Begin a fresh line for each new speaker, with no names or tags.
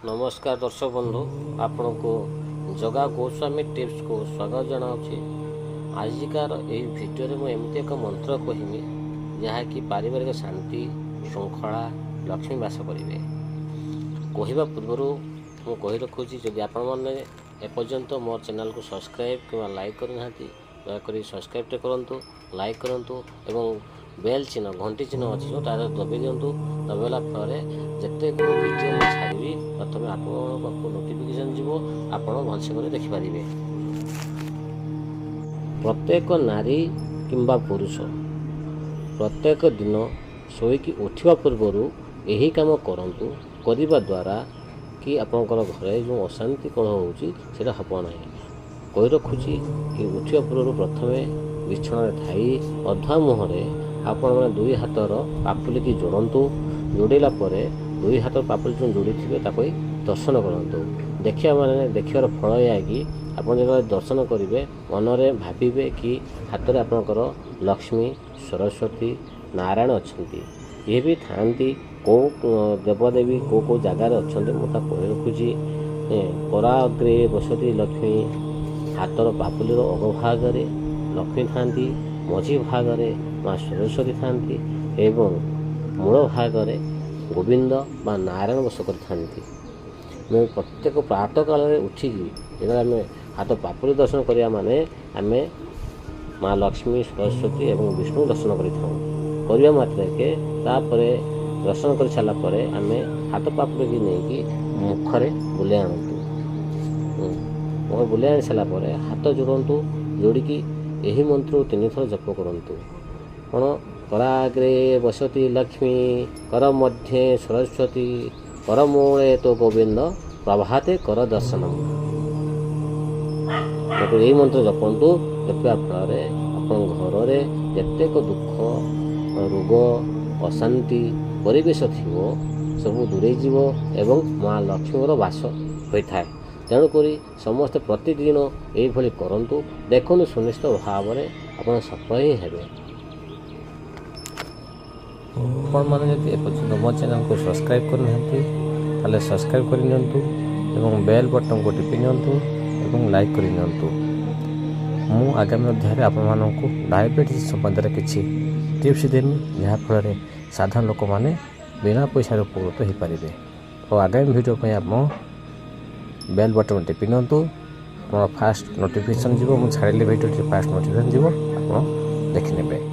नमस्कार दर्शक बंधु आपण को जगा गोस्वामी टिप्स को स्वागत जनाऊँगी। आजिकार यही भिडियो मुझे एमती एक मंत्र कहमी जहाँकि पारिवारिक शांति श्रृंखला लक्ष्मी बास करेंगे। कहवा पूर्वर मुझे कही रखुची जदि आपण मैंने एपर्यंत मोर चैनल को सब्सक्राइब कि लाइक करना दयाकोरी सब्सक्राइब करूँ, लाइक करूँ एवं बेल चिन्ह घंटी चिन्ह अच्छी जो तार दबाई दिंतु। दबाइला फल जिते भिडियो छाड़ी प्रथम आपको नोटिफिकेशन जीव आप भलसे कर देखिपारे। प्रत्येक नारी किंबा पुरुष प्रत्येक दिन शोईकी उठा पूर्वर यही कम करूँ करने द्वारा कि आपंकर घरे जो अशांति कलह होता हम ना। कही रखुची कि उठा पूर्व प्रथमे बिछण थी अधा मुहर आपण मैंने दुई हाथर पापुली की जोड़तु। जोड़ला दुई हाथ पापुली जो जोड़ी थे दर्शन करूँ। देखा माने देखार फल यह कि आप दर्शन करेंगे मनरे भावे कि हाथ में आपंकर लक्ष्मी सरस्वती नारायण अच्छा ये भी था कौ देवदेवी कौ जगार अच्छा मुझे कही रखुची। कराग्रे बसती लक्ष्मी हाथर पापुलीर अगभागे लक्ष्मी था, मझी भागे माँ सरस्वती था एवं मूल भागे गोविंद बा नारायण बस कर। प्रत्येक प्रातः काल उठिकी जो आम हाथ पापुली दर्शन करिया माने आम माँ लक्ष्मी सरस्वती एवं विष्णु दर्शन करवा मात्रके दर्शन कर सारा आम हाथ पापुली की नहीं मुखरे बुले आणतु। मुख बुले आनी सारापर हाथ जोड़तु। जोड़िकी यही मंत्र 3 थर जप करूँ। कौन कराग्रे बसती लक्ष्मी कर मध्ये सरस्वती कर मूले तो गोविंद प्रभाते कर दर्शनम। यही मंत्र जपंतु। जपा फल आप घर में जितेक दुख रोग अशांति परिवेश थी सब दूरे जीव एवं माँ लक्ष्मीर बास होता है। तेणुक समस्त प्रतिदिन यही करूँ। देखो सुनिश्चित भाव में आप सफल ही हेबे। आपण मैंने जब एपर्यंत मो चैनल को सब्सक्राइब करना सब्सक्राइब कर बेल बटन को टिपि नियंतु लाइक कर नियंतु। मु आगामी अध्याय आपको डायबिटीज संबंध में किसी टिप्स देमी जहाँफल साधारण लोक मैंने बिना पैसा उपकृत हो पारे। और आगामी वीडियो पर आप बेल बटन टिपि नियंतु। फास्ट नोटिफिकेशन जीव मुझे छाड़े भिडियो फास्ट नोटिफिकेशन जीव आप देखने।